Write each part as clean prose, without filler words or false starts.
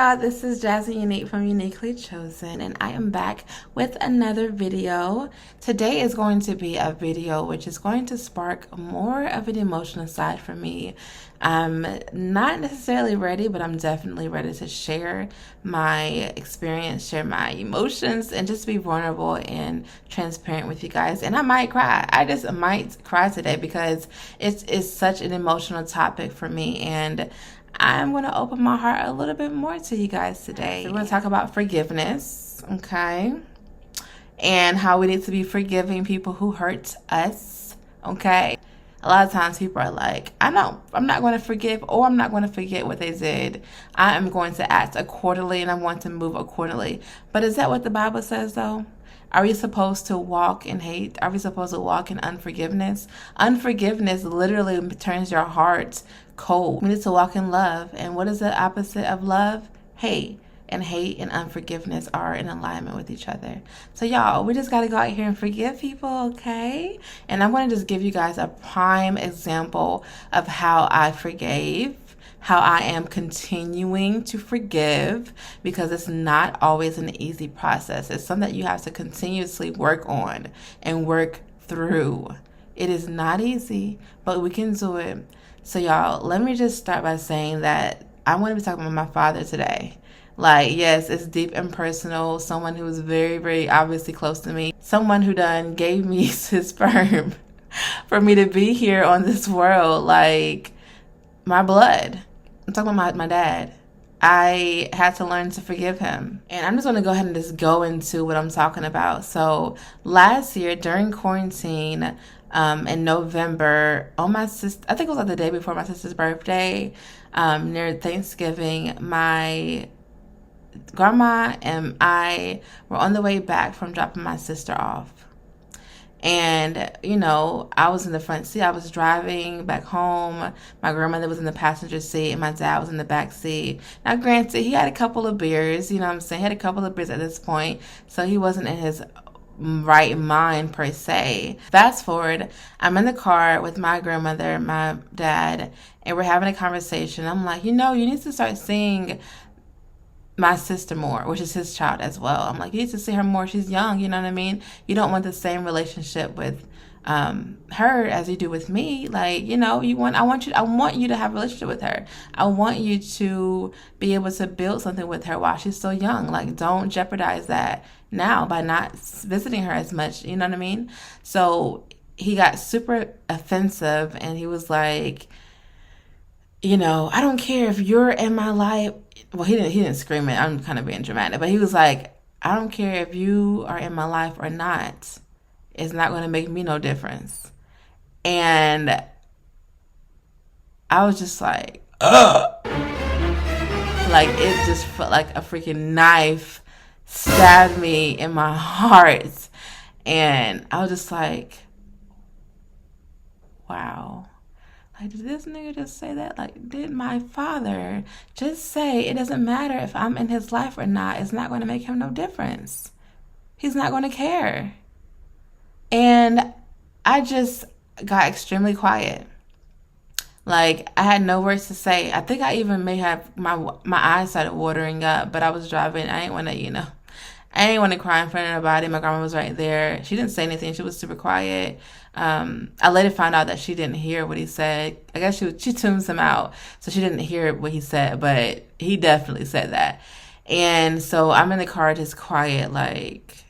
y'all, this is Jazzy Unique from Uniquely Chosen, and I am back with another video. Today is going to be a video which is going to spark more of an emotional side for me. I'm not necessarily ready, but I'm definitely ready to share my experience, share my emotions, and just be vulnerable and transparent with you guys. And I might cry. I just might cry today because it's such an emotional topic for me, and I'm going to open my heart a little bit more to you guys today. So we're going to talk about forgiveness, okay? And how we need to be forgiving people who hurt us, okay? A lot of times people are like, I'm not going to forgive, or I'm not going to forget what they did. I am going to act accordingly, and I want to move accordingly. But is that what the Bible says, though? Are we supposed to walk in hate? Are we supposed to walk in unforgiveness? Unforgiveness literally turns your heart cold. We need to walk in love. And what is the opposite of love? Hate. And hate and unforgiveness are in alignment with each other. So y'all, we just got to go out here and forgive people, okay? And I'm going to just give you guys a prime example of how I forgave, how I am continuing to forgive, because it's not always an easy process. It's something that you have to continuously work on and work through. It is not easy, but we can do it. So y'all, let me just start by saying that I want to be talking about my father today. Like, yes, it's deep and personal. Someone who is very, very obviously close to me. Someone who done gave me his sperm for me to be here on this world. Like, my blood. I'm talking about my dad. I had to learn to forgive him. And I'm just going to go ahead and just go into what I'm talking about. So last year during quarantine, in November, on my sister, I think it was like the day before my sister's birthday, near Thanksgiving, my grandma and I were on the way back from dropping my sister off. And, you know, I was in the front seat. I was driving back home. My grandmother was in the passenger seat, and my dad was in the back seat. Now, granted, he had a couple of beers, you know what I'm saying? He had a couple of beers at this point, so he wasn't in his right mind, per se. Fast forward, I'm in the car with my grandmother, my dad, and we're having a conversation. I'm like, you know, you need to start seeing my sister more, which is his child as well. I'm like, you need to see her more. She's young, you know what I mean? You don't want the same relationship with her as you do with me. Like, you know, I want you to have a relationship with her. I want you to be able to build something with her while she's so young. Like, don't jeopardize that now by not visiting her as much, you know what I mean? So he got super offensive, and he was like, you know, I don't care if you're in my life. Well, he didn't scream it. I'm kind of being dramatic, but he was like, I don't care if you are in my life or not. It's not going to make me no difference. And I was just like, ugh. Like, it just felt like a freaking knife stabbed me in my heart. And I was just like, wow. Like, did this nigga just say that? Like, did my father just say it doesn't matter if I'm in his life or not? It's not going to make him no difference. He's not going to care. And I just got extremely quiet. Like, I had no words to say. I think I even may have, my eyes started watering up, but I was driving. I didn't want to, I didn't want to cry in front of nobody. My grandma was right there. She didn't say anything. She was super quiet. I later found out that she didn't hear what he said. I guess she tunes him out, so she didn't hear what he said, but he definitely said that. And so I'm in the car just quiet, like,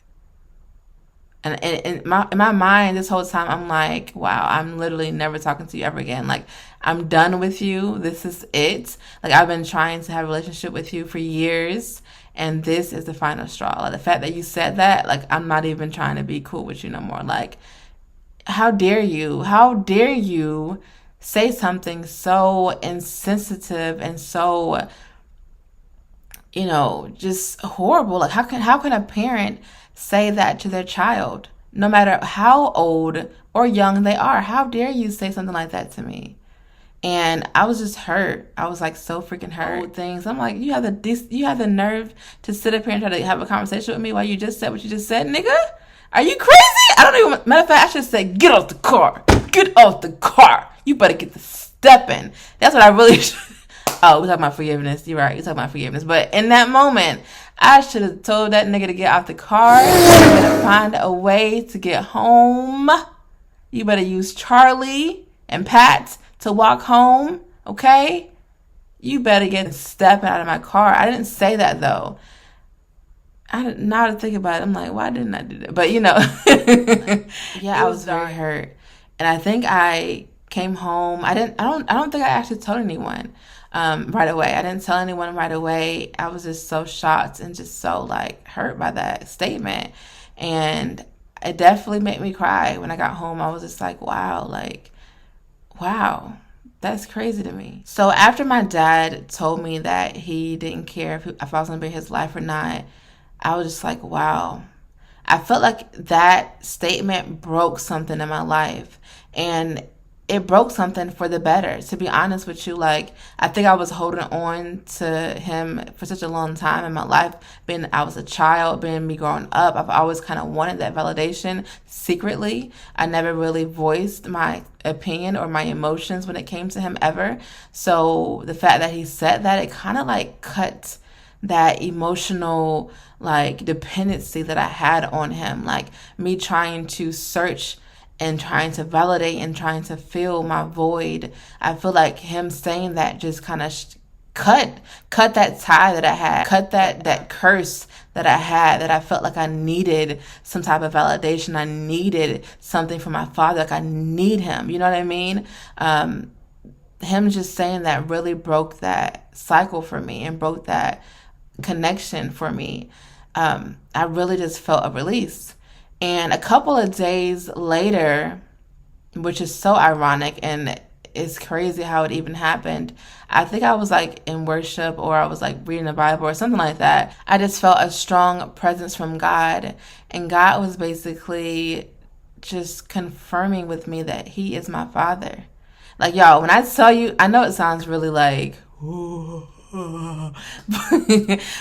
and in my mind this whole time, I'm like, wow, I'm literally never talking to you ever again. Like, I'm done with you. This is it. Like, I've been trying to have a relationship with you for years, and this is the final straw. Like, the fact that you said that, like, I'm not even trying to be cool with you no more. Like, how dare you? How dare you say something so insensitive and so, just horrible? Like, how can a parent say that to their child, no matter how old or young they are? How dare you say something like that to me? And I was just hurt. I was like so freaking hurt. Things. I'm like, you have the nerve to sit up here and try to have a conversation with me while you just said what you just said, nigga? Are you crazy? I don't even, matter of fact, I should say, get off the car. Get off the car. You better get the stepping. That's what I really Oh, we're talking about forgiveness. You're right. You're talking about forgiveness. But in that moment, I should have told that nigga to get out the car. You better find a way to get home. You better use Charlie and Pat to walk home. Okay? You better get stepping out of my car. I didn't say that though. Now to think about it, I'm like, why didn't I do that? But yeah, I was very hurt, and I think I came home. I don't think I actually told anyone right away. I didn't tell anyone right away. I was just so shocked and just so like hurt by that statement, and it definitely made me cry when I got home. I was just like, wow, that's crazy to me. So after my dad told me that he didn't care if I was going to be in his life or not, I was just like, wow. I felt like that statement broke something in my life. And it broke something for the better, to be honest with you. Like, I think I was holding on to him for such a long time in my life. I was a child, being me growing up, I've always kind of wanted that validation secretly. I never really voiced my opinion or my emotions when it came to him ever. So the fact that he said that, it kind of like cut that emotional like dependency that I had on him, like me trying to search and trying to validate and trying to fill my void. I feel like him saying that just kind of cut that tie that I had, cut that curse that I had, that I felt like I needed some type of validation. I needed something from my father. Like I need him. You know what I mean? Him just saying that really broke that cycle for me and broke that connection for me. I really just felt a release. And a couple of days later, which is so ironic and it's crazy how it even happened, I think I was like in worship or I was like reading the Bible or something like that. I just felt a strong presence from God, and God was basically just confirming with me that he is my father. Like, y'all, when I tell you, I know it sounds really like,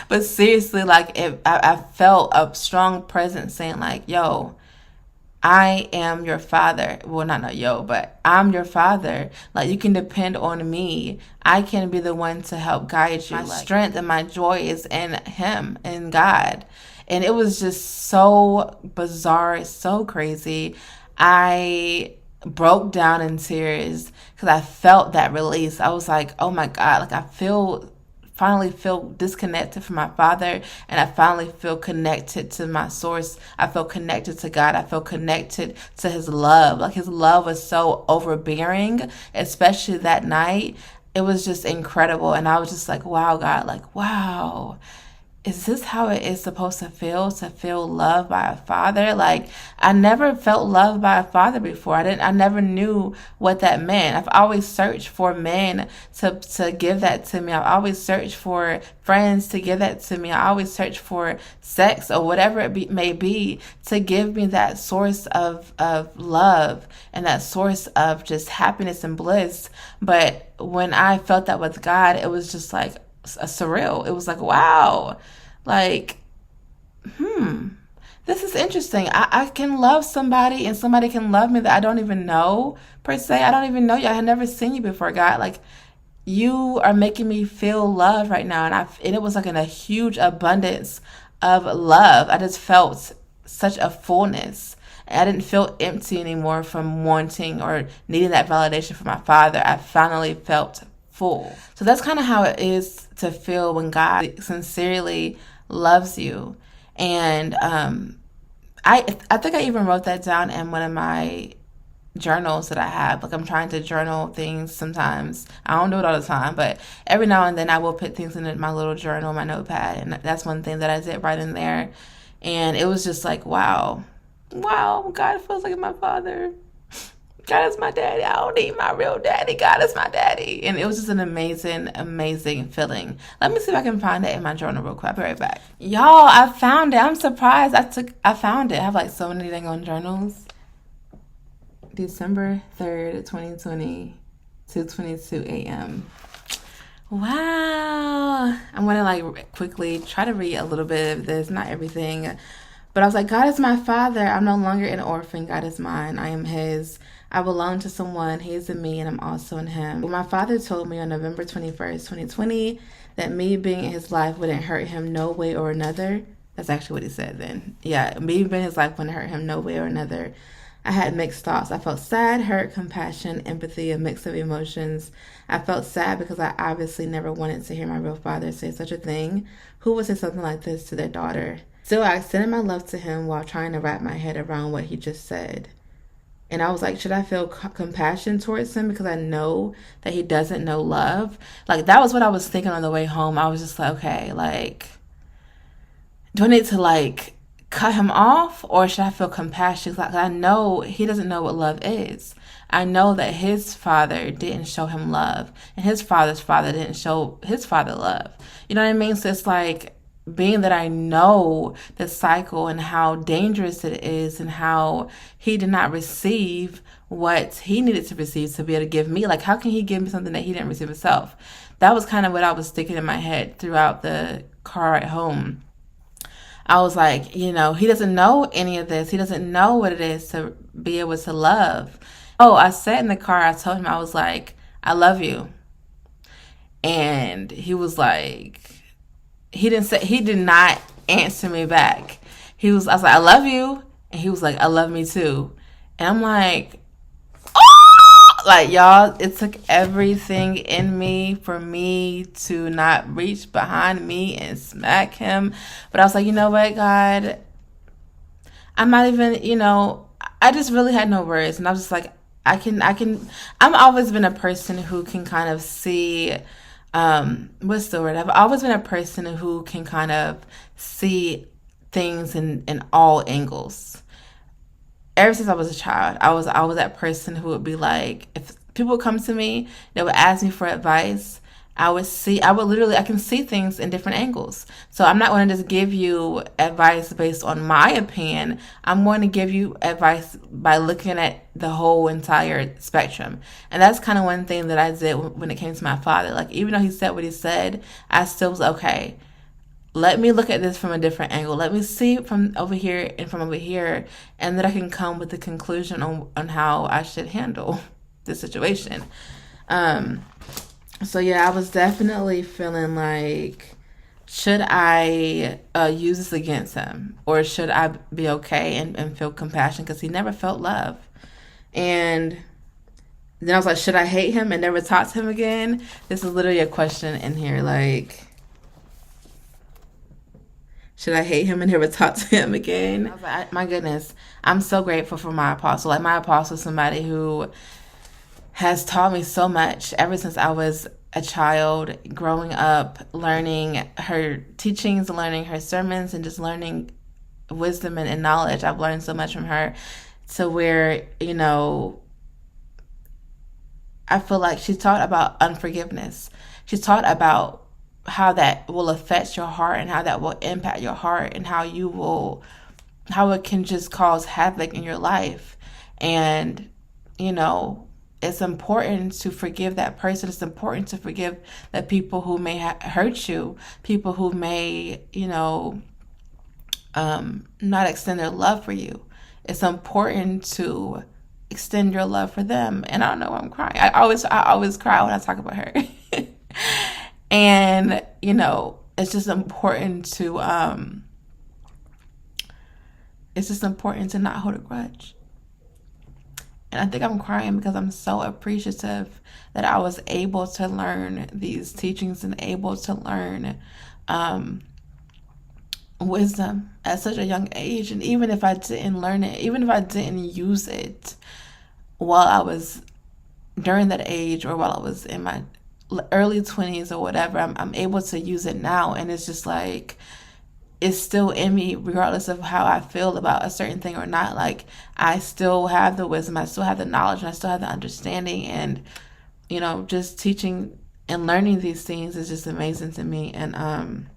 but seriously, like I felt a strong presence saying like, yo, I am your father. Well, not yo, but I'm your father. Like, you can depend on me. I can be the one to help guide you. My strength and my joy is in him, in God. And it was just so bizarre, so crazy. I broke down in tears because I felt that release. I was like, oh my God, like I finally feel disconnected from my father, and I finally feel connected to my source. I feel connected to God. I feel connected to his love. Like his love was so overbearing, especially that night. It was just incredible. And I was just like, wow, God, like, wow. Is this how it is supposed to feel loved by a father? Like, I never felt loved by a father before. I never knew what that meant. I've always searched for men to give that to me. I've always searched for friends to give that to me. I always search for sex or whatever it may be to give me that source of love and that source of just happiness and bliss. But when I felt that with God, it was just like surreal. It was like, wow, like, this is interesting. I can love somebody and somebody can love me that I don't even know per se. I don't even know you. I had never seen you before, God. Like, you are making me feel love right now. And it was like in a huge abundance of love. I just felt such a fullness. I didn't feel empty anymore from wanting or needing that validation from my father. I finally felt full. So that's kind of how it is to feel when God sincerely loves you. And I think I even wrote that down in one of my journals that I have. Like, I'm trying to journal things sometimes. I don't do it all the time, but every now and then I will put things in my little journal, my notepad, and that's one thing that I did right in there. And it was just like, wow, God feels like my father. God is my daddy. I don't need my real daddy. God is my daddy. And it was just an amazing, amazing feeling. Let me see if I can find it in my journal real quick. I'll be right back. Y'all, I found it. I'm surprised. I found it. I have like so many dang on journals. December 3rd, 2020, 2:22 a.m. Wow. I'm going to like quickly try to read a little bit of this, not everything. But I was like, God is my father. I'm no longer an orphan. God is mine. I am his. I belong to someone. He is in me and I'm also in him. Well, my father told me on November 21st, 2020, that me being in his life wouldn't hurt him no way or another. That's actually what he said then. Yeah, me being in his life wouldn't hurt him no way or another. I had mixed thoughts. I felt sad, hurt, compassion, empathy, a mix of emotions. I felt sad because I obviously never wanted to hear my real father say such a thing. Who would say something like this to their daughter? Still, I extended my love to him while trying to wrap my head around what he just said. And I was like, should I feel compassion towards him because I know that he doesn't know love? Like, that was what I was thinking on the way home. I was just like, okay, like, do I need to, like, cut him off, or should I feel compassion? Like, I know he doesn't know what love is. I know that his father didn't show him love, and his father's father didn't show his father love. You know what I mean? So it's like, being that I know the cycle and how dangerous it is and how he did not receive what he needed to receive to be able to give me. Like, how can he give me something that he didn't receive himself? That was kind of what I was thinking in my head throughout the car ride home. I was like, you know, he doesn't know any of this. He doesn't know what it is to be able to love. Oh, I sat in the car. I told him, I was like, I love you. And he was like, he did not answer me back. I was like, I love you. And he was like, I love me too. And I'm like, like, y'all, it took everything in me for me to not reach behind me and smack him. But I was like, you know what, God, I'm not even, you know, I just really had no words. And I was just like, I've always been a person who can kind of see, what's the word? I've always been a person who can kind of see things in all angles. Ever since I was a child, I was that person who would be like, if people come to me, they would ask me for advice, I can see things in different angles. So I'm not going to just give you advice based on my opinion. I'm going to give you advice by looking at the whole entire spectrum. And that's kind of one thing that I did when it came to my father. Like, even though he said what he said, I still was okay. Let me look at this from a different angle. Let me see it from over here and from over here, and then I can come with a conclusion on how I should handle the situation. So yeah, I was definitely feeling like, should I use this against him, or should I be okay and feel compassion because he never felt love? And then I was like, should I hate him and never talk to him again? This is literally a question in here, like, should I hate him and never talk to him again? I was like, my goodness, I'm so grateful for my apostle. Like, my apostle is somebody who has taught me so much ever since I was a child, growing up, learning her teachings, learning her sermons, and just learning wisdom and knowledge. I've learned so much from her, to where, you know, I feel like she taught about unforgiveness. She taught about how that will affect your heart and how that will impact your heart, and how it can just cause havoc in your life. And, you know, it's important to forgive that person. It's important to forgive the people who may hurt you, people who may, you know, not extend their love for you. It's important to extend your love for them. And I don't know why I'm crying. I always cry when I talk about her. And, you know, it's just important to not hold a grudge. And I think I'm crying because I'm so appreciative that I was able to learn these teachings and able to learn wisdom at such a young age. And even if I didn't learn it, even if I didn't use it while I was during that age, or while I was in my early 20s or whatever, I'm able to use it now. And it's just like, it's still in me regardless of how I feel about a certain thing or not. Like, I still have the wisdom, I still have the knowledge, and I still have the understanding. And, you know, just teaching and learning these things is just amazing to me. And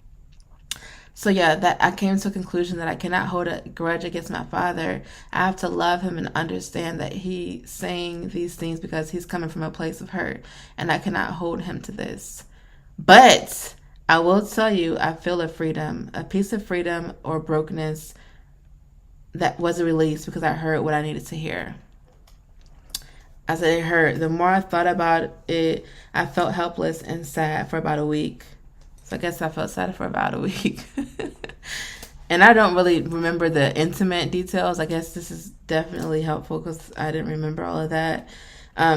so yeah, that I came to a conclusion that I cannot hold a grudge against my father. I have to love him and understand that he's saying these things because he's coming from a place of hurt, and I cannot hold him to this. But I will tell you, I feel a freedom, a piece of freedom or brokenness that was released because I heard what I needed to hear. I said it hurt. The more I thought about it, I felt helpless and sad for about a week. So I guess I felt sad for about a week. And I don't really remember the intimate details. I guess this is definitely helpful because I didn't remember all of that.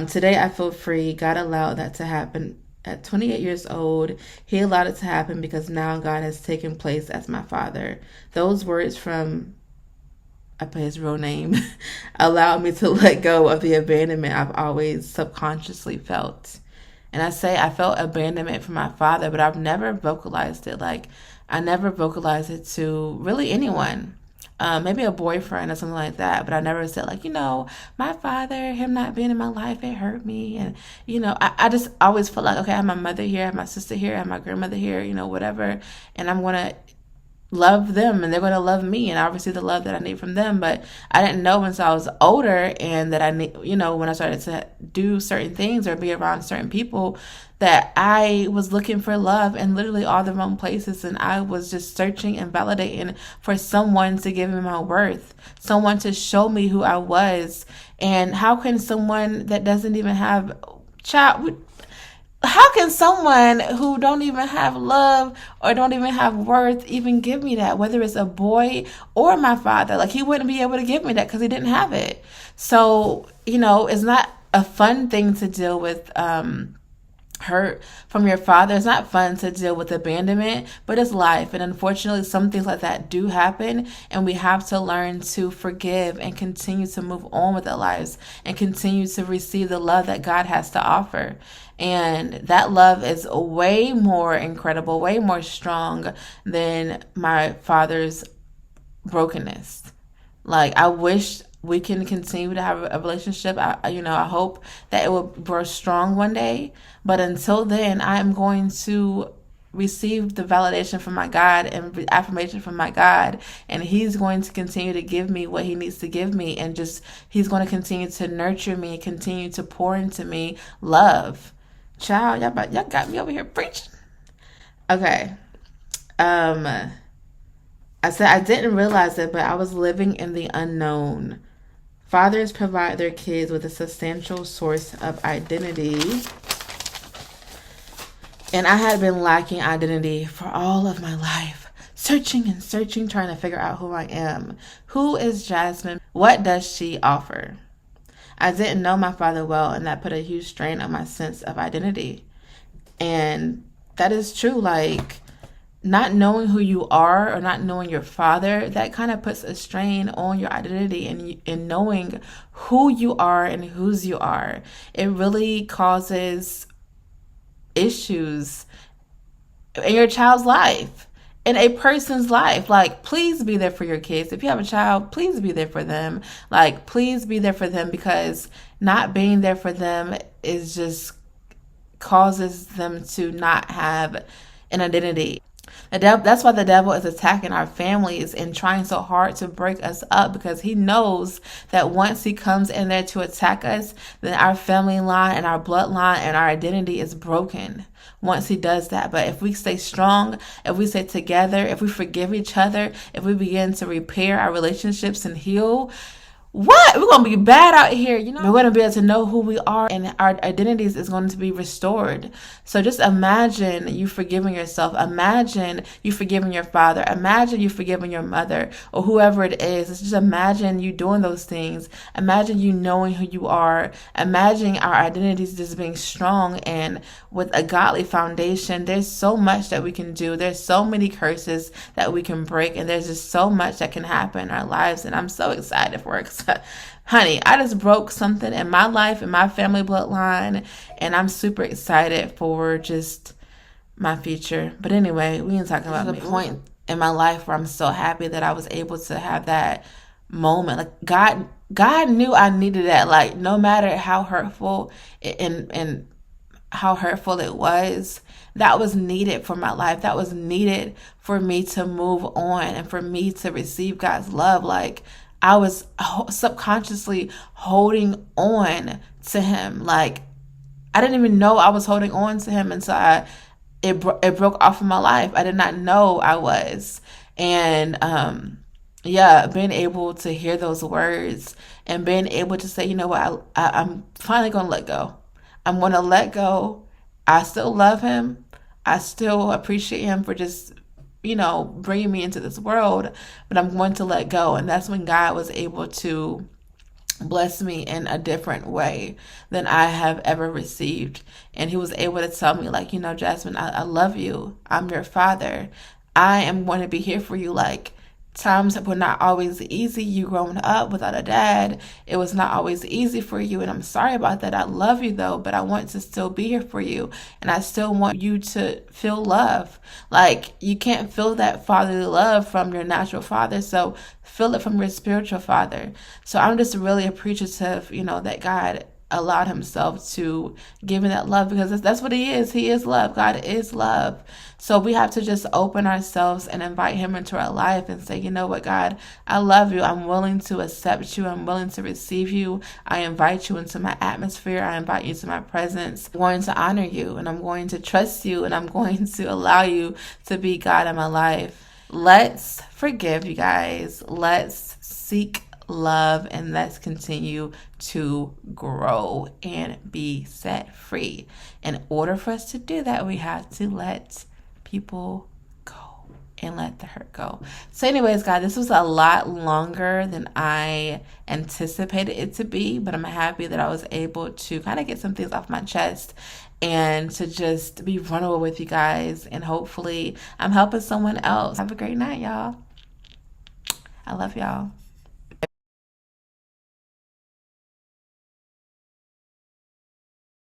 Today I feel free. God allowed that to happen. At 28 years old, He allowed it to happen because now God has taken place as my Father. Those words from, I put His real name, allowed me to let go of the abandonment I've always subconsciously felt. And I say I felt abandonment from my father, but I've never vocalized it. Like, I never vocalized it to really anyone. Maybe a boyfriend or something like that, but I never said, like, my father, him not being in my life, it hurt me. And, I just always felt like, okay, I have my mother here, I have my sister here, I have my grandmother here, whatever. And I'm going to love them and they're going to love me, and I receive the love that I need from them. But I didn't know until I was older, and that I need, when I started to do certain things or be around certain people, that I was looking for love in literally all the wrong places. And I was just searching and validating for someone to give me my worth, someone to show me who I was. And how can someone that doesn't even have how can someone who don't even have love or don't even have worth even give me that, whether it's a boy or my father? Like, he wouldn't be able to give me that because he didn't have it. So, it's not a fun thing to deal with hurt from your father. It's not fun to deal with abandonment, but it's life. And unfortunately, some things like that do happen, and we have to learn to forgive and continue to move on with our lives and continue to receive the love that God has to offer. And that love is way more incredible, way more strong than my father's brokenness. Like, I wish we can continue to have a relationship. I hope that it will grow strong one day. But until then, I am going to receive the validation from my God and affirmation from my God. And He's going to continue to give me what He needs to give me. And He's going to continue to nurture me, continue to pour into me love. Child, y'all got me over here preaching. Okay. I said I didn't realize it, but I was living in the unknown. Fathers provide their kids with a substantial source of identity. And I had been lacking identity for all of my life. Searching and searching, trying to figure out who I am. Who is Jasmine? What does she offer? I didn't know my father well, and that put a huge strain on my sense of identity. And that is true. Like, not knowing who you are or not knowing your father, that kind of puts a strain on your identity and knowing who you are and whose you are. It really causes issues in your child's life, in a person's life. Like, please be there for your kids. If you have a child, please be there for them. Like, please be there for them, because not being there for them is just causes them to not have an identity. That's why the devil is attacking our families and trying so hard to break us up, because he knows that once he comes in there to attack us, then our family line and our bloodline and our identity is broken once he does that. But if we stay strong, if we stay together, if we forgive each other, if we begin to repair our relationships and heal, we're going to be bad out here. We're going to be able to know who we are, and our identities is going to be restored. So just imagine you forgiving yourself. Imagine you forgiving your father. Imagine you forgiving your mother or whoever it is. Just imagine you doing those things. Imagine you knowing who you are. Imagine our identities just being strong and with a godly foundation. There's so much that we can do. There's so many curses that we can break, and there's just so much that can happen in our lives. And I'm so excited for it. Honey, I just broke something in my life, in my family bloodline, and I'm super excited for just my future. But anyway, we ain't talking about the point in my life where I'm so happy that I was able to have that moment. Like, God knew I needed that. Like, no matter how hurtful and how hurtful it was, that was needed for my life. That was needed for me to move on and for me to receive God's love. Like, I was subconsciously holding on to Him. Like, I didn't even know I was holding on to Him until it broke off of my life. I did not know I was. And yeah, being able to hear those words and being able to say, you know what, I'm finally going to let go. I'm going to let go. I still love him. I still appreciate him for just, bringing me into this world, but I'm going to let go. And that's when God was able to bless me in a different way than I have ever received. And he was able to tell me, like, Jasmine, I love you. I'm your father. I am going to be here for you. Like, times were not always easy. You growing up without a dad, it was not always easy for you. And I'm sorry about that. I love you though, but I want to still be here for you. And I still want you to feel love. Like, you can't feel that fatherly love from your natural father. So feel it from your spiritual father. So I'm just really appreciative, that God allowed himself to give me that love, because that's what he is. He is love. God is love. So we have to just open ourselves and invite him into our life and say, you know what, God, I love you. I'm willing to accept you. I'm willing to receive you. I invite you into my atmosphere. I invite you to my presence. I'm going to honor you, and I'm going to trust you, and I'm going to allow you to be God in my life. Let's forgive, you guys. Let's seek love, and let's continue to grow and be set free. In order for us to do that, we have to let people go and let the hurt go. So anyways, guys, this was a lot longer than I anticipated it to be, but I'm happy that I was able to kind of get some things off my chest and to just be vulnerable with you guys, and hopefully I'm helping someone else. Have a great night, y'all. I love y'all.